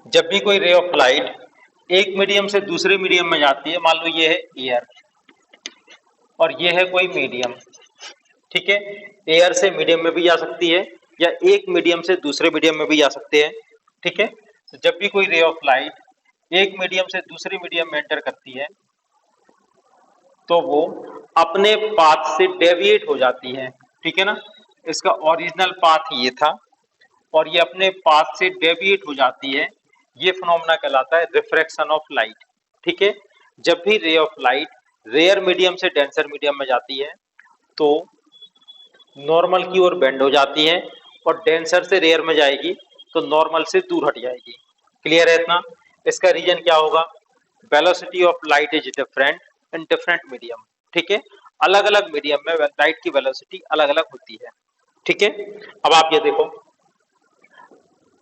जब भी कोई रे ऑफ लाइट एक मीडियम से दूसरे मीडियम में जाती है, मान लो ये है एयर और ये है कोई मीडियम, ठीक है। एयर से मीडियम में भी जा सकती है या एक मीडियम से दूसरे मीडियम में भी जा सकते हैं, ठीक है। तो जब भी कोई रे ऑफ लाइट एक मीडियम से दूसरे मीडियम में एंटर करती है तो वो अपने पाथ से डेविएट हो जाती है, ठीक है ना। इसका ओरिजिनल पाथ ये था और ये अपने पाथ से डेविएट हो जाती है, ये फिनोमेना कहलाता है रिफ्रैक्शन ऑफ लाइट, ठीक है। जब भी ray of light rare medium से डेंसर मीडियम में जाती है तो नॉर्मल की ओर बेंड हो जाती है और डेंसर से रेयर में जाएगी तो नॉर्मल से दूर हट जाएगी। क्लियर है इतना? इसका रीजन क्या होगा? Velocity of light is different in different medium, ठीक है। अलग अलग मीडियम में लाइट की वेलोसिटी अलग अलग होती है, ठीक है। अब आप ये देखो,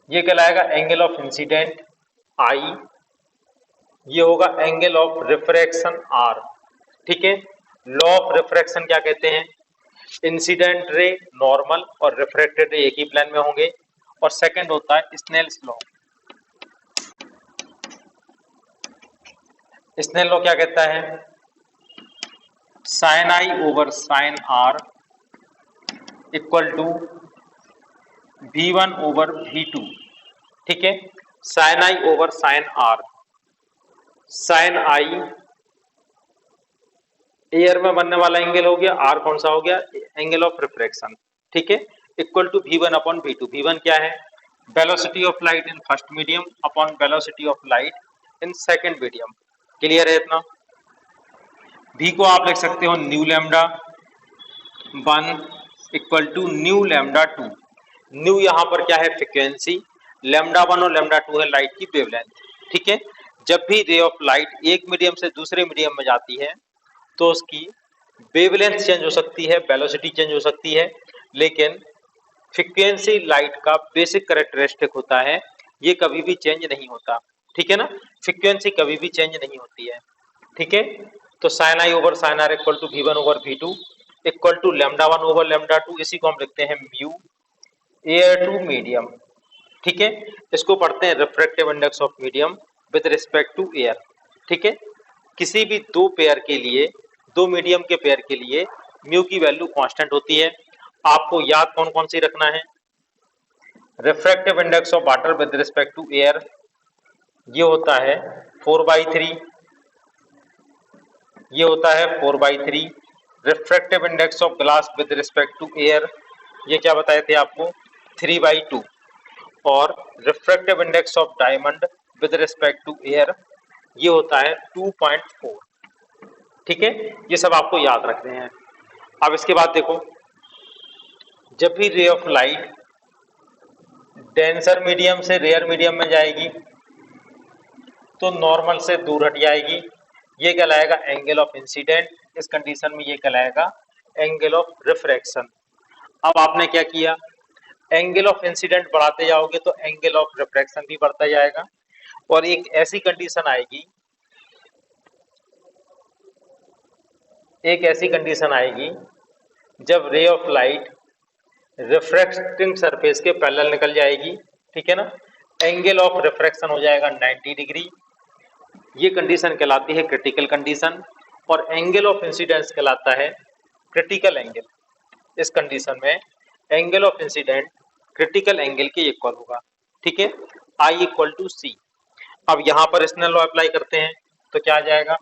ये कहलाएगा एंगल ऑफ इंसिडेंट आई, ये होगा एंगल ऑफ रिफ्रैक्शन आर, ठीक है। लॉ ऑफ रिफ्रैक्शन क्या कहते हैं? इंसिडेंट रे नॉर्मल और रिफ्रैक्टेड रे एक ही प्लेन में होंगे। और सेकंड होता है स्नेल्स लॉ। स्नेल लॉ क्या कहता है? Sine I over sine are equal to V1 over V2, ठीक है। Sine I over sine r, sine i air में बनने वाला एंगल हो गया, आर कौन सा हो गया? एंगल ऑफ रिफ्रैक्शन, ठीक है। Equal to V1 upon V2। V1 क्या है? Velocity of light in first medium upon velocity of light in second medium. Clear है इतना? V को आप लिख सकते हो nu lambda 1 equal to nu lambda 2। Nu यहाँ पर क्या है? फ्रीक्वेंसी। लैम्डा 1 और लैम्डा 2 है लाइट की वेवलेंथ, ठीक है। जब भी रे ऑफ लाइट एक मीडियम से दूसरे मीडियम में जाती है तो उसकी वेवलेंथ चेंज हो सकती है, वेलोसिटी चेंज हो सकती है, लेकिन फ्रीक्वेंसी लाइट का बेसिक कैरेक्टरिस्टिक होता है, ये कभी भी चेंज नहीं होता, ठीक है ना। फ्रीक्वेंसी कभी भी चेंज नहीं होती है, ठीक है। तो sine I over sine are equal to V1 over V2 equal to lambda 1 over lambda 2, इसी को हम लिखते हैं म्यू एयर टू मीडियम, ठीक है। इसको पढ़ते हैं refractive index of medium with respect to air, ठीक है। किसी भी दो पेयर के लिए, दो मीडियम के पेयर के लिए म्यू की वैल्यू कांस्टेंट होती है। आपको याद कौन कौन सी रखना है? Refractive index of water with respect to air ये होता है 4/3, ये होता है 4/3। Refractive index of glass with respect to air ये क्या बताए थे आपको? 3/2। और refractive index of diamond with respect to air ये होता है 2.4, ठीक है। ये सब आपको याद रखने हैं। अब इसके बाद देखो, जब भी ray of light denser medium से रेयर मीडियम में जाएगी तो नॉर्मल से दूर हट जाएगी, ये कहलाएगा एंगल ऑफ इंसिडेंट। इस कंडीशन में ये कहलाएगा एंगल ऑफ रिफ्रैक्शन। अब आपने क्या किया? एंगल ऑफ इंसिडेंट बढ़ाते जाओगे तो एंगल ऑफ रिफ्रैक्शन भी बढ़ता जाएगा और एक ऐसी कंडीशन आएगी, एक ऐसी कंडीशन आएगी जब रे ऑफ लाइट रिफ्रैक्टिंग सरफेस के पैरेलल निकल जाएगी, ठीक है ना। एंगल ऑफ रिफ्रैक्शन हो जाएगा 90 डिग्री, ये कंडीशन कहलाती है क्रिटिकल कंडीशन। और एंगल ऑफ इंसिडेंस कहलाता है क्रिटिकल एंगल। इस कंडीशन में angle of incident critical angle के इक्वल होगा, ठीक है। I इक्वल टू सी। अब यहाँ पर स्नेल लॉ अप्लाई करते हैं तो क्या आ जाएगा?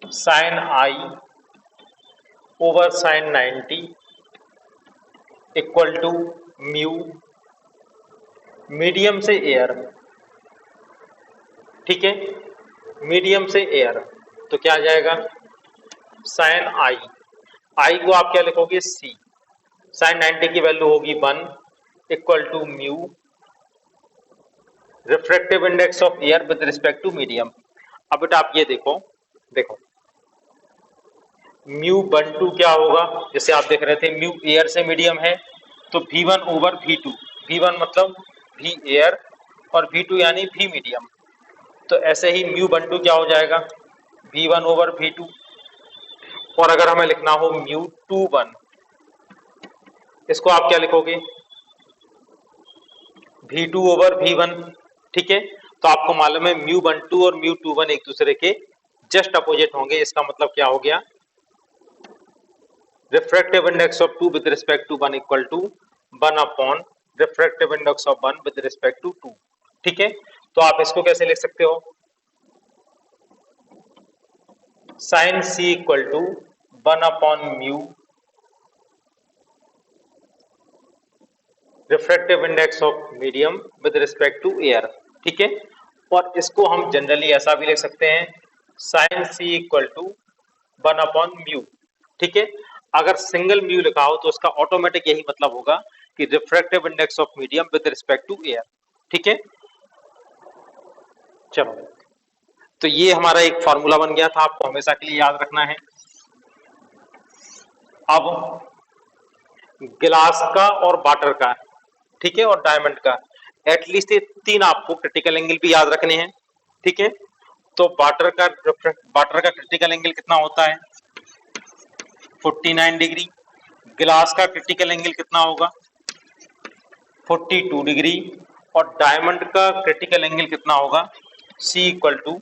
Sine I over sine 90 equal to mu medium से एयर, ठीक है। मीडियम से एयर तो क्या आ जाएगा? साइन आई, आई को आप क्या लिखोगे? सी। साइन 90 की वैल्यू होगी 1 equal to mu refractive index of air with respect to medium. अब बेटा आप ये देखो, देखो म्यू 1 2 क्या होगा? जैसे आप देख रहे थे म्यू एयर से मीडियम है तो V1 ओवर V2। V1 मतलब V एयर और V2 यानी V मीडियम। तो ऐसे ही म्यू 1 2 क्या हो जाएगा? V1 over V2। और अगर हमें लिखना हो म्यू 2 1, इसको आप क्या लिखोगे? V2 ओवर V1, ठीक है। तो आपको मालूम है μ12 और μ21 एक दूसरे के जस्ट अपोजिट होंगे, इसका मतलब क्या हो गया, refractive index of 2 with respect to 1 equal to 1 upon refractive index of 1 with respect to 2। ठीक है, तो आप इसको कैसे लिख सकते हो, sine C equal to 1 upon mu refractive index of medium with respect to air. ठीक है, और इसको हम जनरली ऐसा भी लिख सकते हैं, sine C equal to 1 upon mu. ठीक है, अगर सिंगल म्यू लिखा हो तो उसका ऑटोमेटिक यही मतलब होगा कि refractive index of medium with respect to air. ठीक है, चलो, तो ये हमारा एक फॉर्मूला बन गया था, आपको हमेशा के लिए याद रखना है। अब गिलास का और वाटर का, ठीक है, और डायमंड का, एटलीस्ट ये तीन आपको क्रिटिकल एंगल भी याद रखने हैं। ठीक है, तो वाटर का क्रिटिकल एंगल कितना होता है, 49 डिग्री। गिलास का क्रिटिकल एंगल कितना होगा, 42 डिग्री। और डायमंड का क्रिटिकल एंगल कितना होगा, C इक्वल टू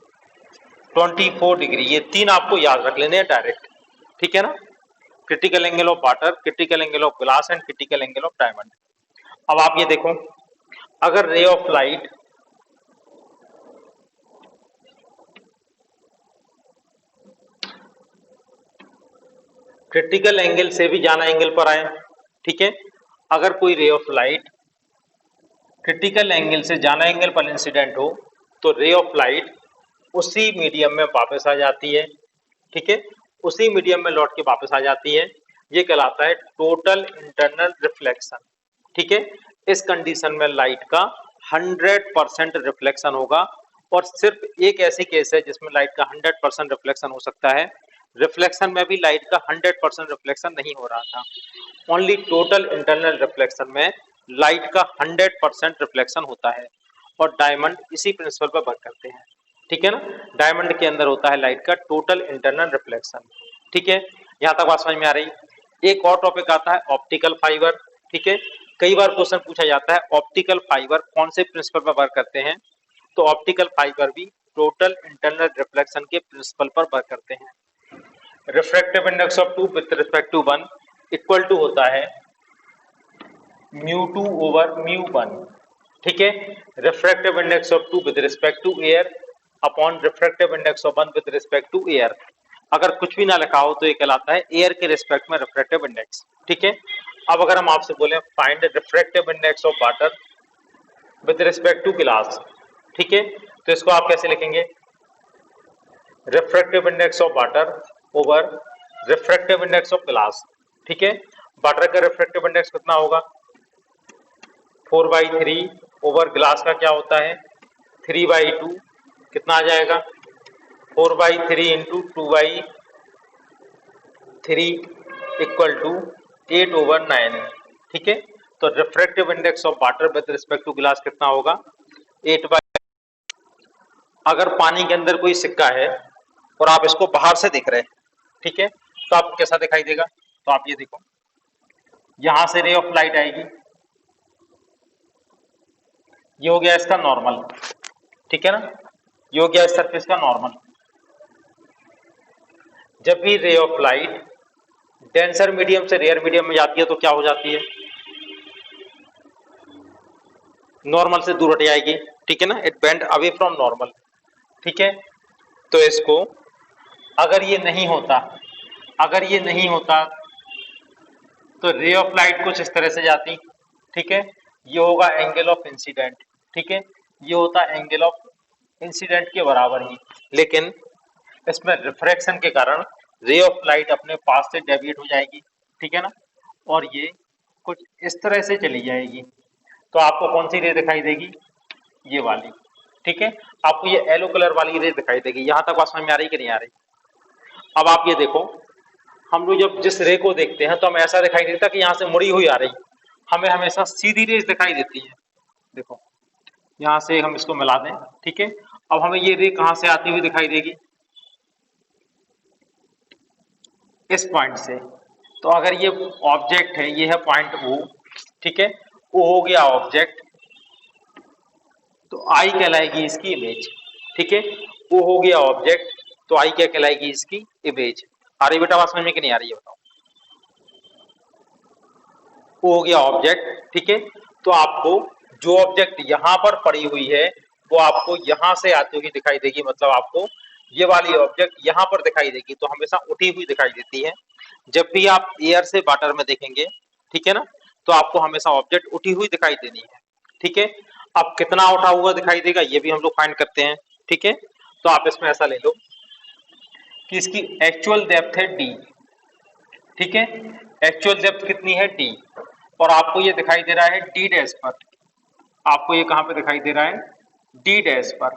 24 डिग्री। ये तीन आपको याद रख लेने हैं डायरेक्ट। ठीक है ना, critical angle of water, critical angle of glass and critical angle of diamond. अब आप ये देखो, अगर रे ऑफ लाइट क्रिटिकल एंगल से भी ज्यादा एंगल पर आए, ठीक है, अगर कोई रे ऑफ लाइट क्रिटिकल एंगल से ज्यादा एंगल पर इंसिडेंट हो तो रे ऑफ लाइट उसी मीडियम में वापस आ जाती है। ठीक है, उसी मीडियम में लौट के वापस आ जाती है। ये कहलाता है टोटल इंटरनल रिफ्लेक्शन। ठीक है, इस कंडीशन में लाइट का 100% रिफ्लेक्शन होगा, और सिर्फ एक ऐसी केस है जिसमें लाइट का 100% रिफ्लेक्शन हो सकता है। रिफ्लेक्शन में भी लाइट का 100% रिफ्लेक्शन नहीं हो रहा था, ओनली टोटल इंटरनल रिफ्लेक्शन में लाइट का 100% रिफ्लेक्शन होता है, और डायमंड इसी प्रिंसिपल पर वर्क करते हैं। ठीक है ना, डायमंड के अंदर होता है लाइट का टोटल इंटरनल रिफ्लेक्शन। ठीक है, यहाँ तक बात समझ में आ रही। एक और टॉपिक आता है ऑप्टिकल फाइबर। ठीक है, कई बार क्वेश्चन पूछा जाता है ऑप्टिकल फाइबर कौन से प्रिंसिपल पर वर्क करते हैं, तो ऑप्टिकल फाइबर भी टोटल इंटरनल रिफ्लेक्शन के प्रिंसिपल पर वर्क करते हैं। Refractive index of 2 with respect to 1 equal to होता है μ2 ओवर μ1। ठीक है, refractive index of 2 with respect to air upon refractive index of 1 with respect to air. अगर कुछ भी ना लिखा हो तो ये कहलाता है एयर के रिस्पेक्ट में रिफ्रैक्टिव इंडेक्स। ठीक है, अब अगर हम आपसे बोले find refractive index of water with respect to गिलास, ठीक है, तो इसको आप कैसे लिखेंगे, refractive index of water over refractive index of glass. ठीक है, वाटर का रिफ्रैक्टिव इंडेक्स कितना होगा, 4/3 ओवर ग्लास का क्या होता है 3/2, कितना आ जाएगा 4/3 इंटू 2/3 इक्वल टू 8/9। ठीक है, तो refractive index of water with respect to glass कितना होगा 8/। अगर पानी के अंदर कोई सिक्का है और आप इसको बाहर से देख रहे हैं, ठीक है, तो आपको कैसा दिखाई देगा, तो आप ये देखो, यहां से रे ऑफ लाइट आएगी, ये हो गया इसका नॉर्मल। ठीक है ना, ये हो गया इस सरफेस का नॉर्मल। जब भी ray of light denser medium से रेयर मीडियम में जाती है तो क्या हो जाती है, नॉर्मल से दूर हट जाएगी। ठीक है ना, it bend away from normal. ठीक है, तो इसको अगर ये नहीं होता, अगर ये नहीं होता तो रे ऑफ लाइट कुछ इस तरह से जाती। ठीक है, ये होगा एंगल ऑफ इंसिडेंट। ठीक है, ये होता है एंगल ऑफ इंसिडेंट के बराबर ही, लेकिन इसमें रिफ्रैक्शन के कारण रे ऑफ लाइट अपने पास से डेविएट हो जाएगी। ठीक है ना, और ये कुछ इस तरह से चली जाएगी, तो आपको कौन सी रे दिखाई देगी, ये वाली। ठीक है, आपको ये येलो कलर वाली रे दिखाई देगी। यहां तक बात समझ में आ रही कि नहीं आ रही। अब आप ये देखो, हम लोग जब जिस रे को देखते हैं तो हमें ऐसा दिखाई देता कि यहाँ से मुड़ी हुई आ रही, हमें हमेशा सीधी रेज दिखाई देती है। देखो, यहाँ से हम इसको मिला दें, ठीक है, अब हमें ये रे कहां से आती हुई दिखाई देगी, इस पॉइंट से। तो अगर ये ऑब्जेक्ट है, ये है पॉइंट O, ठीक है, O हो गया ऑब्जेक्ट, तो आई कहलाएगी इसकी इमेज। ठीक है, वो हो गया ऑब्जेक्ट, तो आई क्या कहलाएगी इसकी इमेज। आ रही बेटा बात समझ में कि नहीं आ रही है बताओ। वो हो गया ऑब्जेक्ट। ठीक है, तो आपको जो ऑब्जेक्ट यहां पर पड़ी हुई है वो आपको यहां से आती हुई दिखाई देगी, मतलब आपको ये वाली ऑब्जेक्ट यहां पर दिखाई देगी, तो हमेशा उठी हुई दिखाई देती है। जब भी आप एयर से वाटर में देखेंगे, ठीक है ना, तो आपको हमेशा ऑब्जेक्ट उठी हुई दिखाई देनी है। ठीक है, अब कितना उठा हुआ दिखाई देगा ये भी हम लोग फाइंड करते हैं। ठीक है, तो आप इसमें ऐसा ले लो कि इसकी एक्चुअल डेप्थ है डी। ठीक है, एक्चुअल डेप्थ कितनी है डी, और आपको ये दिखाई दे रहा है डी डैश पर। आपको ये कहां पे दिखाई दे रहा है, डी डैश पर।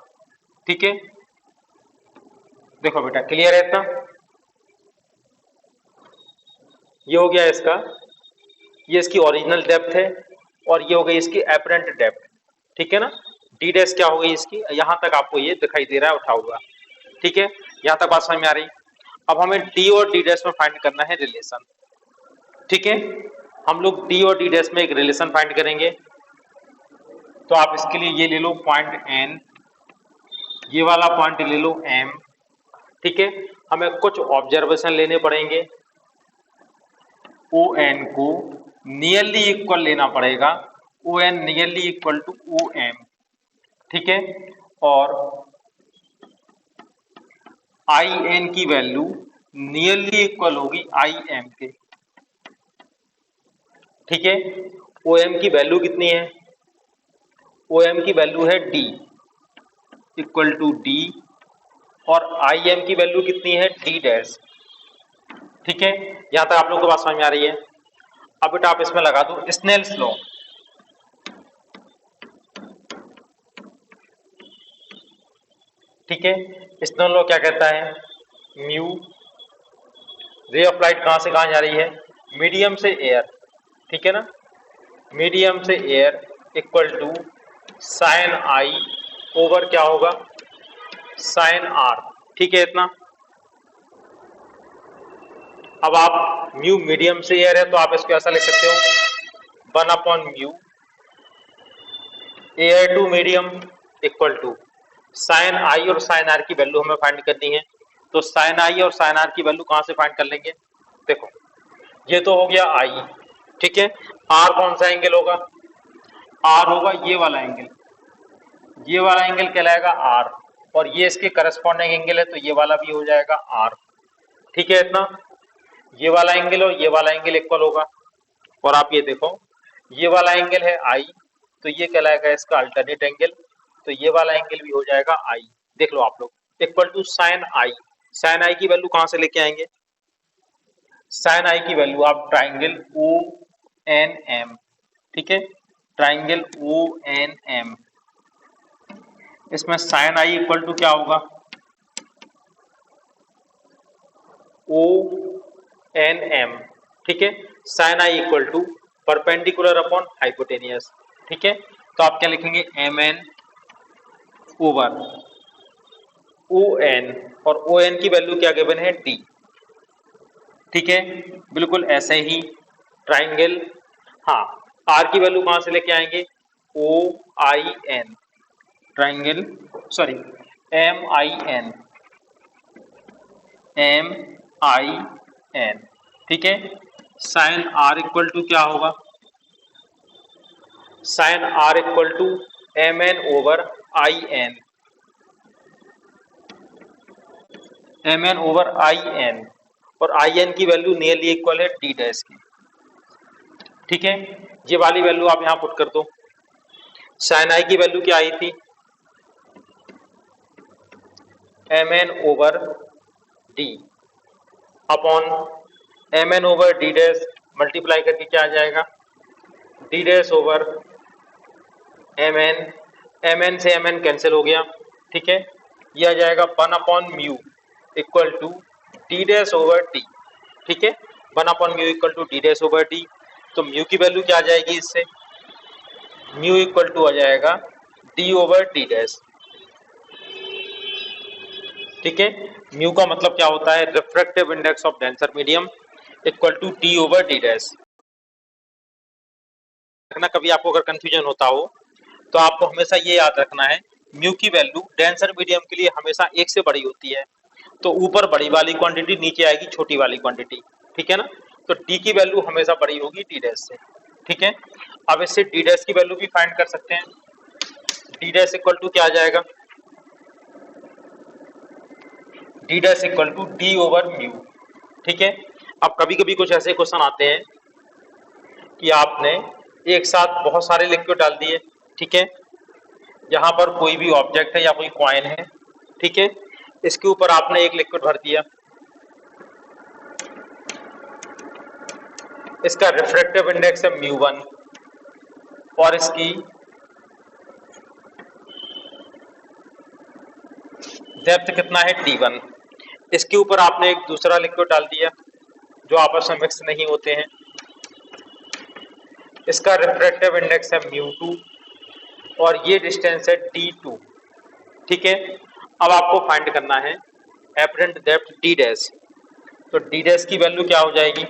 ठीक है, देखो बेटा क्लियर है इतना। ये हो गया इसका, ये इसकी ओरिजिनल डेप्थ है, और ये हो गई इसकी एपरेंट डेप्थ। ठीक है ना, डी डैश क्या हो गई इसकी, यहां तक आपको ये दिखाई दे रहा है उठा हुआ। ठीक है, यहां तक बात समझ में आ रही। अब हमें डी और डी डैश में फाइंड करना है रिलेशन। ठीक है, हम लोग डी और डी डैश में एक रिलेशन फाइंड करेंगे। तो आप इसके लिए ये ले लो पॉइंट एन, ये वाला पॉइंट ले लो एम। ठीक है, हमें कुछ ऑब्जर्वेशन लेने पड़ेंगे। ओ एन को नियरली इक्वल लेना पड़ेगा, O N nearly equal to O M. ठीक है, और आई एन की वैल्यू नियरली इक्वल होगी आई एम के। ठीक है, ओ एम की वैल्यू कितनी है, ओ एम की वैल्यू है डी इक्वल टू डी, और आई एम की वैल्यू कितनी है डी डैश। ठीक है, यहां तक आप लोग को बात समझ में आ रही है। अब बेटा आप इसमें लगा दो स्नेल्स लॉ। ठीक है, स्नेल लॉ क्या कहता है, म्यू रे ऑफ लाइट कहां से कहां जा रही है, मीडियम से एयर। ठीक है ना, मीडियम से air equal to sine I over क्या होगा, साइन आर। ठीक है इतना। अब आप म्यू मीडियम से एयर है तो आप इसको ऐसा लिख सकते हो 1 mu air to medium equal to sine I और साइन आर की वैल्यू हमें फाइंड करनी है। तो साइन आई और साइन आर की वैल्यू कहां से फाइंड कर लेंगे, देखो ये तो हो गया आई। ठीक है, आर कौन सा एंगल होगा, आर होगा ये वाला एंगल, ये वाला एंगल कहलाएगा आर, और ये इसके करस्पॉन्डिंग एंगल है तो ये वाला भी हो जाएगा आर। ठीक है इतना, ये वाला एंगल और ये वाला एंगल इक्वल होगा, और आप ये देखो ये वाला एंगल है आई, तो ये कहलाएगा इसका अल्टरनेट एंगल, तो ये वाला एंगल भी हो जाएगा आई। देख लो आप लोग equal to sine I. Sine I की वैल्यू कहां से लेके आएंगे, साइन आई की वैल्यू आप ट्राइंगल ओ एन एम, ठीक है, ट्राइंगल ओ एन एम, इसमें साइन आई इक्वल टू क्या होगा, ओ एन एम। ठीक है, sine I equal to perpendicular upon hypotenuse. ठीक है, तो आप क्या लिखेंगे M N over O N, और ओ एन की वैल्यू क्या गिवन है डी। ठीक है, बिल्कुल ऐसे ही ट्राइंगल, हाँ आर की वैल्यू कहां से लेके आएंगे, O I N, triangle sorry M I N, M I N. ठीक है, साइन आर इक्वल टू क्या होगा, sine are equal to M N over I N, M N over I N, और आई एन की value nearly equal है D dash की। ठीक है, ये वाली वैल्यू आप यहां पुट कर दो। साइन आई की वैल्यू क्या आई थी, M N over D upon M N over D dash, multiply करके क्या आ जाएगा, D dash over M N, M N से एम एन कैंसिल हो गया। ठीक है, ये आ जाएगा 1 mu equal to D dash over D. ठीक है, 1 mu equal to D dash over D, तो म्यू की वैल्यू क्या आ जाएगी इससे, म्यू इक्वल टू आ जाएगा डी ओवर डी डैश। ठीक है, म्यू का मतलब क्या होता है, refractive index of denser medium equal to D over D dash. कभी आपको अगर कंफ्यूजन होता हो तो आपको हमेशा ये याद रखना है, म्यू की वैल्यू डेंसर मीडियम के लिए हमेशा 1 से बड़ी होती है। तो ऊपर बड़ी वाली क्वांटिटी, नीचे आएगी छोटी वाली क्वांटिटी, ठीक है ना। तो डी की वैल्यू हमेशा बड़ी होगी डी डैश से, ठीक है। अब इससे डी डैश की वैल्यू भी फाइंड कर सकते हैं। डी डैश इक्वल टू क्या आ जाएगा, D dash equal to D over mu, ठीक है। अब कभी कभी कुछ ऐसे क्वेश्चन आते हैं कि आपने एक साथ बहुत सारे लिक्विड डाल दिए, ठीक है। यहाँ पर कोई भी ऑब्जेक्ट है या कोई कॉइन है, ठीक है। इसके ऊपर आपने एक लिक्विड भर दिया, इसका रिफ्रैक्टिव इंडेक्स है μ1 और इसकी डेप्थ कितना है d1। इसके ऊपर आपने एक दूसरा लिक्विड डाल दिया जो आपस में मिक्स नहीं होते हैं, इसका रिफ्रैक्टिव इंडेक्स है μ2 और ये डिस्टेंस है d2, ठीक है। अब आपको फाइंड करना है एपरेंट डेप्थ d डैश। तो d डैश की वैल्यू क्या हो जाएगी,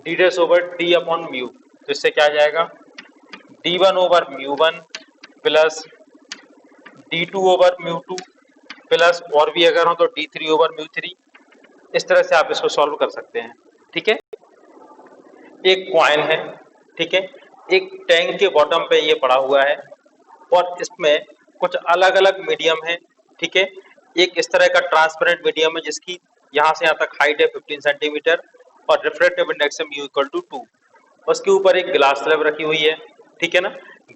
d dash over d upon mu. तो इससे क्या आ जाएगा, d1 over μ1 plus d2 over μ2 plus और भी अगर हो तो d3 ओवर μ3। इस तरह से आप इसको सॉल्व कर सकते हैं, ठीक है। एक कॉइन है, ठीक है, एक टैंक के बॉटम पे ये पड़ा हुआ है और इसमें कुछ अलग अलग मीडियम है, ठीक है। एक इस तरह का ट्रांसपेरेंट मीडियम है जिसकी यहाँ से यहाँ तक हाइट है 15 सेंटीमीटर और रिफ्रैक्टिव इंडेक्स है म्यू इक्वल टू 2। उसके ऊपर एक ग्लास स्लैब रखी हुई है, ठीक है ना।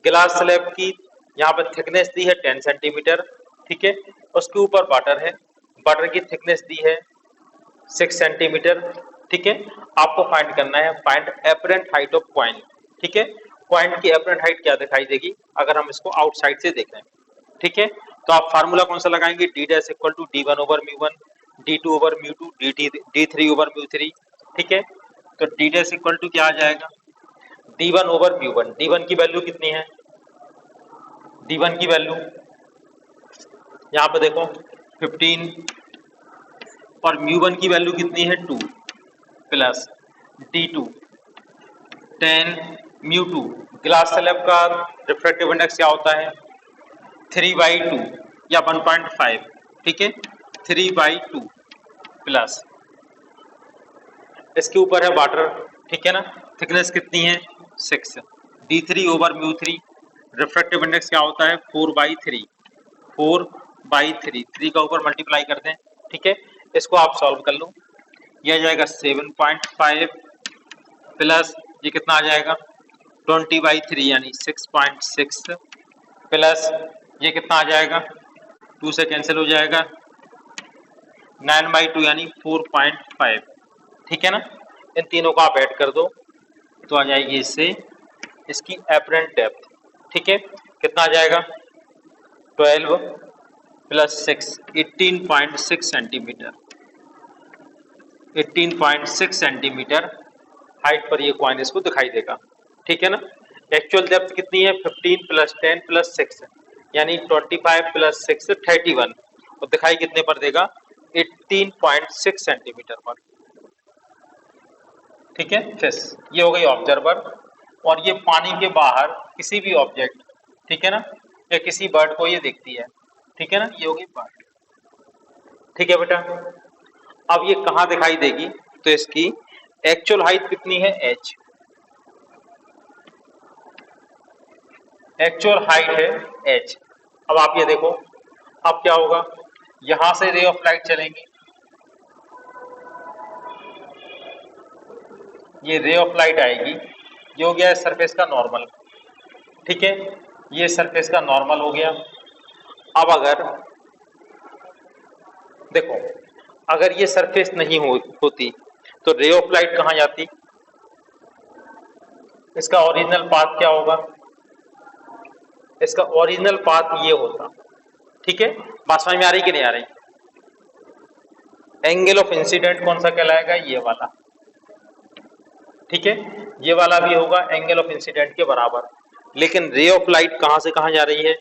ग्लास स्लैब की यहाँ पर थिकनेस दी है 10 सेंटीमीटर, ठीक है। उसके ऊपर वाटर है, वाटर की थिकनेस दी है 6 सेंटीमीटर, ठीक है। आपको फाइंड करना है find apparent height of coin, ठीक है। कॉइन की एपरेंट हाइट क्या दिखाई देगी अगर हम इसको आउटसाइड से देखें, ठीक है। तो आप फार्मूला कौन सा लगाएंगे, D dash equal to d1 over μ1, d2 over μ2, d3 over μ3, ठीक है। तो डी डैश इक्वल टू क्या आ जाएगा, d1 ओवर μ1। d1 की वैल्यू कितनी है, d1 की वैल्यू यहाँ पे देखो 15 और μ1 की वैल्यू कितनी है 2 प्लस d2 10 μ2। ग्लास स्लैब का रिफ्रैक्टिव इंडेक्स क्या होता है 3/2 या 1.5, ठीक है। 3/2 प्लस इसके ऊपर है वाटर, ठीक है ना। थिकनेस कितनी है 6, d3 ओवर μ3। रिफ्रैक्टिव इंडेक्स क्या होता है 4/3, 4/3, 3 का ऊपर मल्टीप्लाई करते हैं, ठीक है। इसको आप सॉल्व कर लो, ये आ जाएगा 7.5 प्लस ये कितना आ जाएगा 20/3 यानी 6.6 प्लस ये कितना आ जाएगा 2 से कैंसिल हो जाएगा 9/2 यानी 4.5, ठीक है ना। इन तीनों को आप ऐड कर दो तो आ जाएगी इससे इसकी एपरेंट डेप्थ, ठीक है। कितना आ जाएगा 12 प्लस 6 18.6 सेंटीमीटर, 18.6 सेंटीमीटर हाइट पर ये कॉइन इसको दिखाई देगा, ठीक है ना। एक्चुअल डेप्थ कितनी है 15 प्लस 10 प्लस 6 यानी 25 प्लस 6 31 और दिखाई कितने पर देगा 18.6 सेंटीमीटर पर, ठीक है। फिश ये हो गई ऑब्जर्वर और ये पानी के बाहर किसी भी ऑब्जेक्ट, ठीक है ना, या किसी बर्ड को ये देखती है, ठीक है ना। ये हो गई बर्ड, ठीक है बेटा। अब ये कहाँ दिखाई देगी, तो इसकी एक्चुअल हाइट कितनी है h, एक्चुअल हाइट है h। अब आप ये देखो, अब क्या होगा, यहां से रे ऑफ लाइट चलेंगी, ये रे ऑफ लाइट आएगी, ये हो गया सरफेस का नॉर्मल, ठीक है। ये सरफेस का नॉर्मल हो गया। अब अगर देखो, अगर ये सरफेस नहीं होती तो रे ऑफ लाइट कहाँ जाती, इसका ओरिजिनल पाथ क्या होगा, इसका ओरिजिनल पाथ ये होता, ठीक है। बात समझ में आ रही कि नहीं आ रही। एंगल ऑफ इंसिडेंट कौन सा कहलाएगा, ये वाला, ठीक है। ये वाला भी होगा एंगल ऑफ इंसिडेंट के बराबर। लेकिन रे ऑफ लाइट कहां से कहां जा रही है,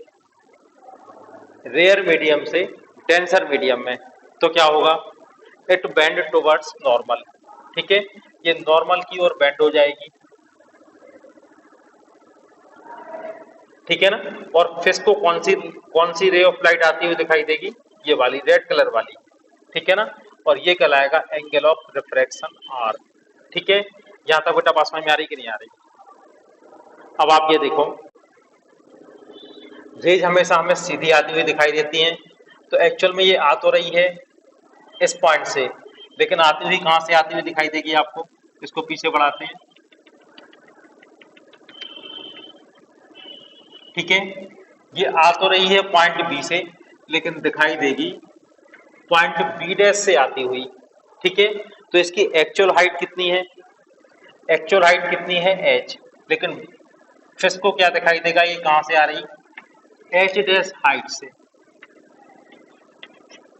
रेयर मीडियम से डेंसर मीडियम में, तो क्या होगा इट बेंड टुवर्ड्स नॉर्मल, ठीक है। ये नॉर्मल की ओर बेंड हो जाएगी, ठीक है ना। और फिस्को कौन सी रे ऑफ लाइट आती हुई दिखाई देगी, ये वाली रेड कलर वाली, ठीक है ना। और ये कहलाएगा एंगल ऑफ रिफ्रैक्शन आर। ठीक है, यहां तक बेटा पास में आ रही कि नहीं आ रही। अब आप ये देखो, रेज हमेशा हमें सीधी आती हुई दिखाई देती हैं, तो एक्चुअल में ये आ तो रही है इस पॉइंट से, लेकिन आती हुई कहां से आती हुई दिखाई देगी आपको, इसको पीछे बढ़ाते हैं, ठीक है। ये आ तो रही है पॉइंट बी से, लेकिन दिखाई देगी पॉइंट बी डैश से आती हुई, ठीक है। तो इसकी एक्चुअल हाइट कितनी है, एक्चुअल हाइट कितनी है एच, लेकिन फिस्को क्या दिखाई देगा, ये कहां से आ रही, एच डैश हाइट से,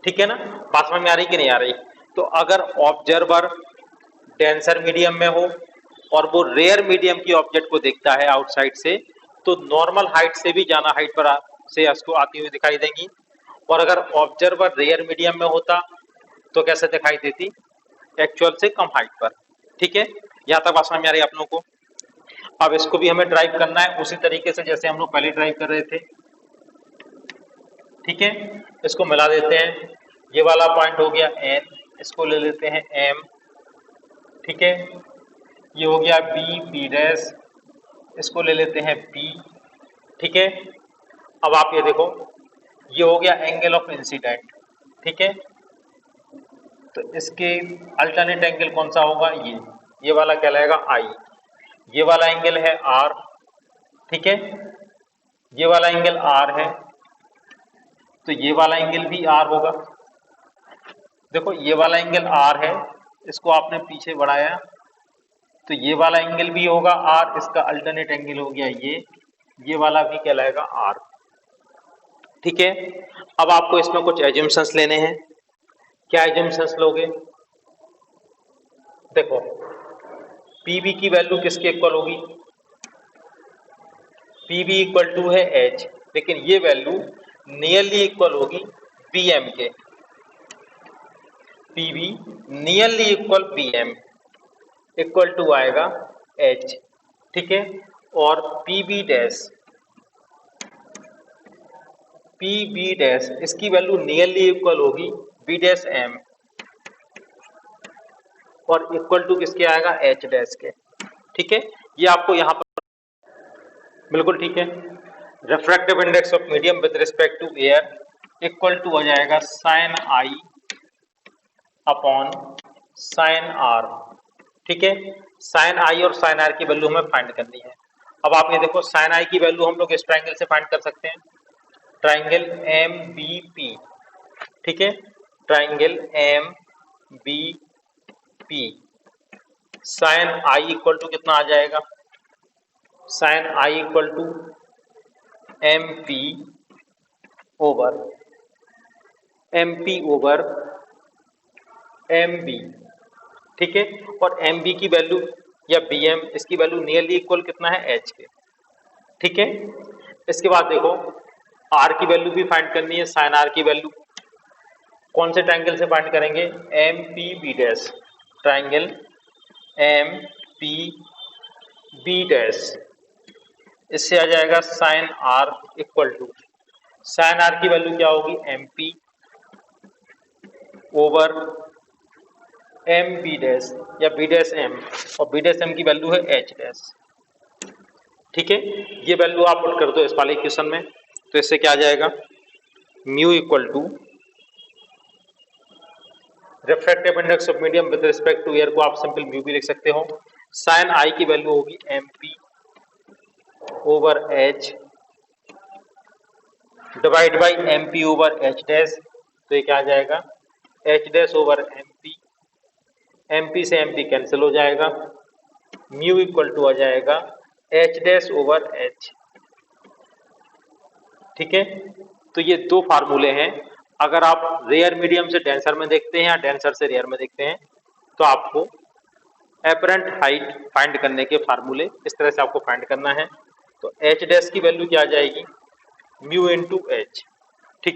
ठीक है ना। बात समझ में आ रही कि नहीं आ रही। तो अगर ऑब्जर्वर डेंसर मीडियम में हो और वो रेयर मीडियम की ऑब्जेक्ट को देखता है आउटसाइड से, तो नॉर्मल हाइट से भी ज्यादा हाइट पर से उसको आती हुई दिखाई देगी। और अगर ऑब्जर्वर रेयर मीडियम में होता तो कैसे दिखाई देती, एक्चुअल से कम हाइट पर, ठीक है। यहाँ तक बात समझ में आ रही है आप लोगों को। अब इसको भी हमें ड्राइव करना है उसी तरीके से जैसे हम लोग पहले ड्राइव कर रहे थे, ठीक है। इसको मिला देते हैं, ये वाला पॉइंट हो गया एन, इसको ले लेते हैं एम, ठीक है। ये हो गया बी, बी डैश, इसको ले लेते हैं पी, ठीक है। अब आप ये देखो, ये हो गया एंगल ऑफ इंसिडेंट, ठीक है। तो इसके अल्टरनेट एंगल कौन सा होगा, ये वाला कहलाएगा आई, ये वाला एंगल है आर, ठीक है। ये वाला एंगल आर है, तो ये वाला एंगल भी आर होगा। देखो ये वाला एंगल आर है, इसको आपने पीछे बढ़ाया तो ये वाला एंगल भी होगा आर, इसका अल्टरनेट एंगल हो गया ये वाला भी कहलाएगा आर, ठीक है। अब आपको इसमें कुछ एजम्पशंस लेने हैं। क्या एजम्पशंस लोगे, देखो पीबी की वैल्यू किसके इक्वल होगी, पीबी इक्वल टू है एच, लेकिन ये वैल्यू नियरली इक्वल होगी बीएम के, PB nearly equal BM equal to आएगा एच, ठीक है। और पीबी डैश, पीबी डैश इसकी वैल्यू नियरली इक्वल होगी बी डैश एम, और इक्वल टू किसके आएगा, एच डैश के, ठीक है। ये आपको यहां पर बिल्कुल ठीक है। Refractive index of medium with respect to air equal to हो जाएगा sine I upon sine R, ठीक है। साइन आई और साइन आर की वैल्यू हमें फाइंड करनी है। अब आप ये देखो, साइन आई की वैल्यू हम लोग इस ट्राइंगल से फाइंड कर सकते हैं, ट्राइंगल एम बी पी, ठीक है। Triangle M B P, sine I equal to कितना आ जाएगा, sine I equal to M P over M B, ठीक है। और एम बी की वैल्यू या बी एम, इसकी वैल्यू नियरली इक्वल कितना है, एच के, ठीक है। इसके बाद देखो आर की वैल्यू भी फाइंड करनी है, साइन आर की वैल्यू कौन से ट्राइंगल से फाइंड करेंगे, M P B dash, triangle M P B dash, इससे आ जाएगा sine are equal to, sine R की वैल्यू क्या होगी, M P over M B dash या बी डैश एम, और बी डैश एम की वैल्यू है एच डैश, ठीक है। ये वैल्यू आप पुट कर दो इस वाले इक्वेशन में, तो इससे क्या आ जाएगा, mu equal to refractive index of medium with respect to air को आप सिंपल म्यू भी लिख सकते हो, साइन आई की वैल्यू होगी M P over H divide by M P over H dash, तो ये क्या आ जाएगा, H dash over M P, M P से एम पी कैंसिल हो जाएगा, म्यू इक्वल टू आ जाएगा एच डैश ओवर एच, ठीक है। तो ये दो फार्मूले हैं, अगर आप रेयर मीडियम से डेंसर में देखते हैं या डेंसर से रेयर में देखते हैं, तो आपको एपरेंट हाइट फाइंड करने के फार्मूले इस तरह से आपको फाइंड करना है। तो एच डैश की वैल्यू क्या आ जाएगी, म्यू इंटू एच,